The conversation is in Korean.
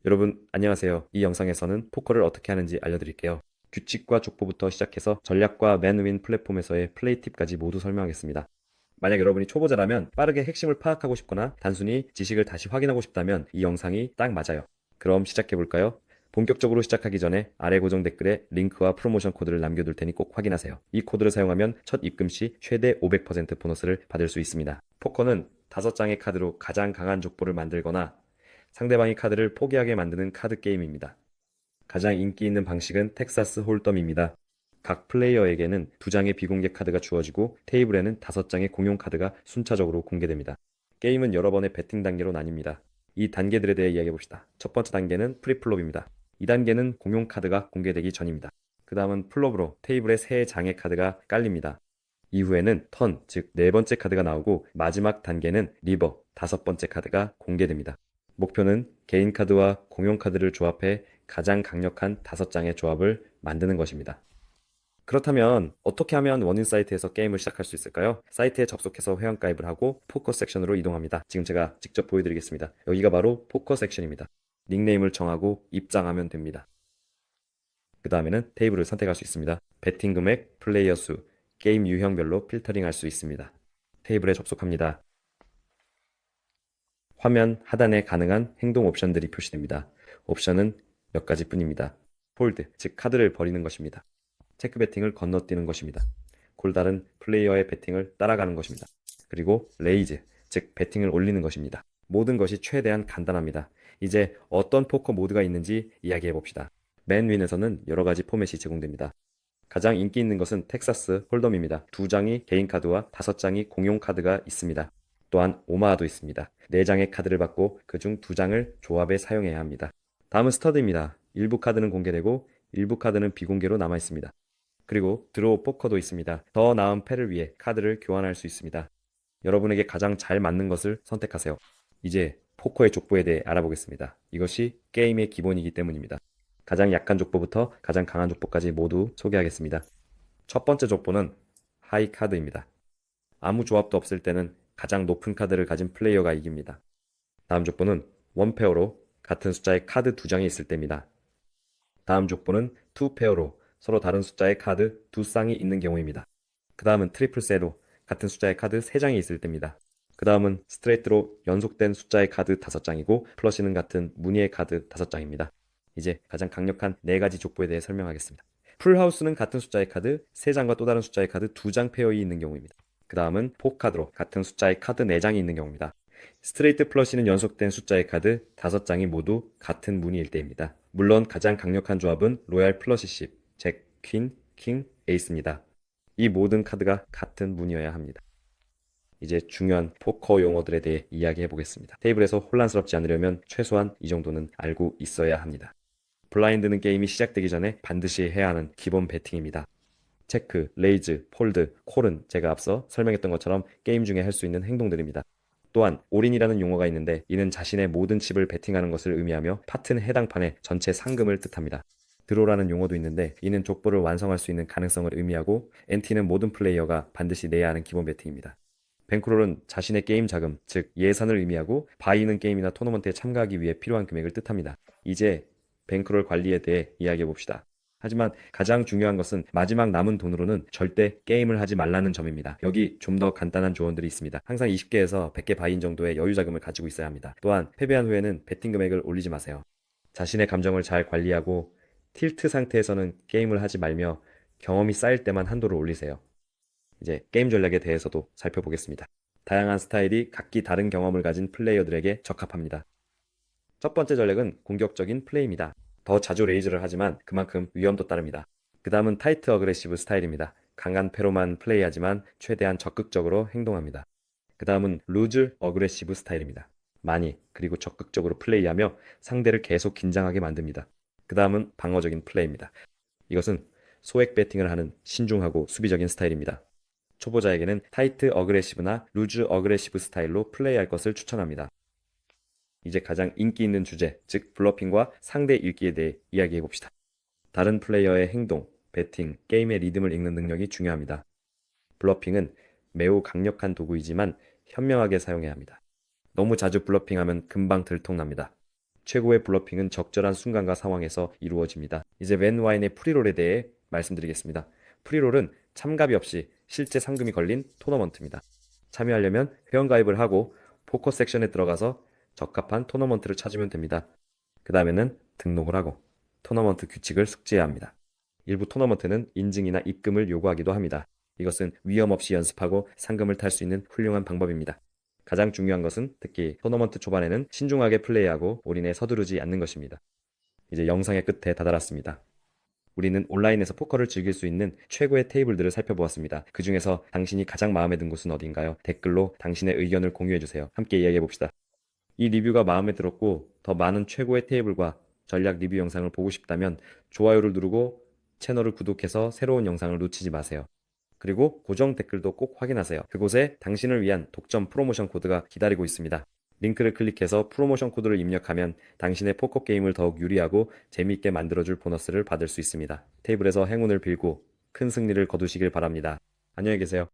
여러분, 안녕하세요. 이 영상에서는 포커를 어떻게 하는지 알려드릴게요. 규칙과 족보부터 시작해서 전략과 맨윈 플랫폼에서의 플레이 팁까지 모두 설명하겠습니다. 만약 여러분이 초보자라면 빠르게 핵심을 파악하고 싶거나 단순히 지식을 다시 확인하고 싶다면 이 영상이 딱 맞아요. 그럼 시작해볼까요? 본격적으로 시작하기 전에 아래 고정 댓글에 링크와 프로모션 코드를 남겨둘 테니 꼭 확인하세요. 이 코드를 사용하면 첫 입금 시 최대 500% 보너스를 받을 수 있습니다. 포커는 5장의 카드로 가장 강한 족보를 만들거나 상대방의 카드를 포기하게 만드는 카드 게임입니다. 가장 인기 있는 방식은 텍사스 홀덤입니다. 각 플레이어에게는 2장의 비공개 카드가 주어지고 테이블에는 5장의 공용 카드가 순차적으로 공개됩니다. 게임은 여러 번의 배팅 단계로 나뉩니다. 이 단계들에 대해 이야기해봅시다. 첫 번째 단계는 프리플롭입니다. 이 단계는 공용 카드가 공개되기 전입니다. 그 다음은 플롭으로 테이블에 3장의 카드가 깔립니다. 이후에는 턴, 즉 4번째 카드가 나오고 마지막 단계는 리버, 5번째 카드가 공개됩니다. 목표는 개인 카드와 공용 카드를 조합해 가장 강력한 5장의 조합을 만드는 것입니다. 그렇다면 어떻게 하면 원인 사이트에서 게임을 시작할 수 있을까요? 사이트에 접속해서 회원가입을 하고 포커 섹션으로 이동합니다. 지금 제가 직접 보여드리겠습니다. 여기가 바로 포커 섹션입니다. 닉네임을 정하고 입장하면 됩니다. 그 다음에는 테이블을 선택할 수 있습니다. 배팅 금액, 플레이어 수, 게임 유형별로 필터링할 수 있습니다. 테이블에 접속합니다. 화면 하단에 가능한 행동 옵션들이 표시됩니다. 옵션은 몇 가지 뿐입니다. 폴드, 즉 카드를 버리는 것입니다. 체크 배팅을 건너뛰는 것입니다. 골달은 플레이어의 배팅을 따라가는 것입니다. 그리고 레이즈, 즉 배팅을 올리는 것입니다. 모든 것이 최대한 간단합니다. 이제 어떤 포커 모드가 있는지 이야기해 봅시다. 맨윈에서는 여러 가지 포맷이 제공됩니다. 가장 인기 있는 것은 텍사스 홀덤입니다. 2장이 개인 카드와 5장이 공용 카드가 있습니다. 또한 오마도 있습니다. 4장의 카드를 받고 그중 2장을 조합에 사용해야 합니다. 다음은 스터드입니다. 일부 카드는 공개되고 일부 카드는 비공개로 남아 있습니다. 그리고 드로우 포커도 있습니다. 더 나은 패를 위해 카드를 교환할 수 있습니다. 여러분에게 가장 잘 맞는 것을 선택하세요. 이제 포커의 족보에 대해 알아보겠습니다. 이것이 게임의 기본이기 때문입니다. 가장 약한 족보부터 가장 강한 족보까지 모두 소개하겠습니다. 첫 번째 족보는 하이 카드입니다. 아무 조합도 없을 때는 가장 높은 카드를 가진 플레이어가 이깁니다. 다음 족보는 원페어로 같은 숫자의 카드 2장이 있을 때입니다. 다음 족보는 투페어로 서로 다른 숫자의 카드 2쌍이 있는 경우입니다. 그 다음은 트리플 셋로 같은 숫자의 카드 3장이 있을 때입니다. 그 다음은 스트레이트로 연속된 숫자의 카드 5장이고 플러시는 같은 무늬의 카드 5장입니다. 이제 가장 강력한 4가지 족보에 대해 설명하겠습니다. 풀하우스는 같은 숫자의 카드 3장과 또 다른 숫자의 카드 2장 페어이 있는 경우입니다. 그 다음은 포카드로 같은 숫자의 카드 4장이 있는 경우입니다. 스트레이트 플러시는 연속된 숫자의 카드 5장이 모두 같은 무늬일 때입니다. 물론 가장 강력한 조합은 로얄 플러시 10, 잭, 퀸, 킹, 에이스입니다. 이 모든 카드가 같은 무늬여야 합니다. 이제 중요한 포커 용어들에 대해 이야기해 보겠습니다. 테이블에서 혼란스럽지 않으려면 최소한 이 정도는 알고 있어야 합니다. 블라인드는 게임이 시작되기 전에 반드시 해야 하는 기본 배팅입니다. 체크, 레이즈, 폴드, 콜은 제가 앞서 설명했던 것처럼 게임 중에 할 수 있는 행동들입니다. 또한 올인이라는 용어가 있는데 이는 자신의 모든 칩을 베팅하는 것을 의미하며 파트는 해당 판의 전체 상금을 뜻합니다. 드로라는 용어도 있는데 이는 족보를 완성할 수 있는 가능성을 의미하고 엔티는 모든 플레이어가 반드시 내야 하는 기본 베팅입니다. 뱅크롤은 자신의 게임 자금, 즉 예산을 의미하고 바이는 게임이나 토너먼트에 참가하기 위해 필요한 금액을 뜻합니다. 이제 뱅크롤 관리에 대해 이야기해 봅시다. 하지만 가장 중요한 것은 마지막 남은 돈으로는 절대 게임을 하지 말라는 점입니다. 여기 좀 더 간단한 조언들이 있습니다. 항상 20개에서 100개 바인 정도의 여유 자금을 가지고 있어야 합니다. 또한 패배한 후에는 베팅 금액을 올리지 마세요. 자신의 감정을 잘 관리하고 틸트 상태에서는 게임을 하지 말며 경험이 쌓일 때만 한도를 올리세요. 이제 게임 전략에 대해서도 살펴보겠습니다. 다양한 스타일이 각기 다른 경험을 가진 플레이어들에게 적합합니다. 첫 번째 전략은 공격적인 플레이입니다. 더 자주 레이즈를 하지만 그만큼 위험도 따릅니다. 그 다음은 타이트 어그레시브 스타일입니다. 강한 패로만 플레이하지만 최대한 적극적으로 행동합니다. 그 다음은 루즈 어그레시브 스타일입니다. 많이 그리고 적극적으로 플레이하며 상대를 계속 긴장하게 만듭니다. 그 다음은 방어적인 플레이입니다. 이것은 소액 배팅을 하는 신중하고 수비적인 스타일입니다. 초보자에게는 타이트 어그레시브나 루즈 어그레시브 스타일로 플레이할 것을 추천합니다. 이제 가장 인기 있는 주제, 즉 블러핑과 상대 읽기에 대해 이야기해 봅시다. 다른 플레이어의 행동, 배팅, 게임의 리듬을 읽는 능력이 중요합니다. 블러핑은 매우 강력한 도구이지만 현명하게 사용해야 합니다. 너무 자주 블러핑하면 금방 들통납니다. 최고의 블러핑은 적절한 순간과 상황에서 이루어집니다. 이제 맨 와인의 프리롤에 대해 말씀드리겠습니다. 프리롤은 참가비 없이 실제 상금이 걸린 토너먼트입니다. 참여하려면 회원가입을 하고 포커 섹션에 들어가서 적합한 토너먼트를 찾으면 됩니다. 그 다음에는 등록을 하고 토너먼트 규칙을 숙지해야 합니다. 일부 토너먼트는 인증이나 입금을 요구하기도 합니다. 이것은 위험 없이 연습하고 상금을 탈 수 있는 훌륭한 방법입니다. 가장 중요한 것은 특히 토너먼트 초반에는 신중하게 플레이하고 올인에 서두르지 않는 것입니다. 이제 영상의 끝에 다다랐습니다. 우리는 온라인에서 포커를 즐길 수 있는 최고의 테이블들을 살펴보았습니다. 그 중에서 당신이 가장 마음에 든 곳은 어딘가요? 댓글로 당신의 의견을 공유해주세요. 함께 이야기해봅시다. 이 리뷰가 마음에 들었고 더 많은 최고의 테이블과 전략 리뷰 영상을 보고 싶다면 좋아요를 누르고 채널을 구독해서 새로운 영상을 놓치지 마세요. 그리고 고정 댓글도 꼭 확인하세요. 그곳에 당신을 위한 독점 프로모션 코드가 기다리고 있습니다. 링크를 클릭해서 프로모션 코드를 입력하면 당신의 포커 게임을 더욱 유리하고 재미있게 만들어줄 보너스를 받을 수 있습니다. 테이블에서 행운을 빌고 큰 승리를 거두시길 바랍니다. 안녕히 계세요.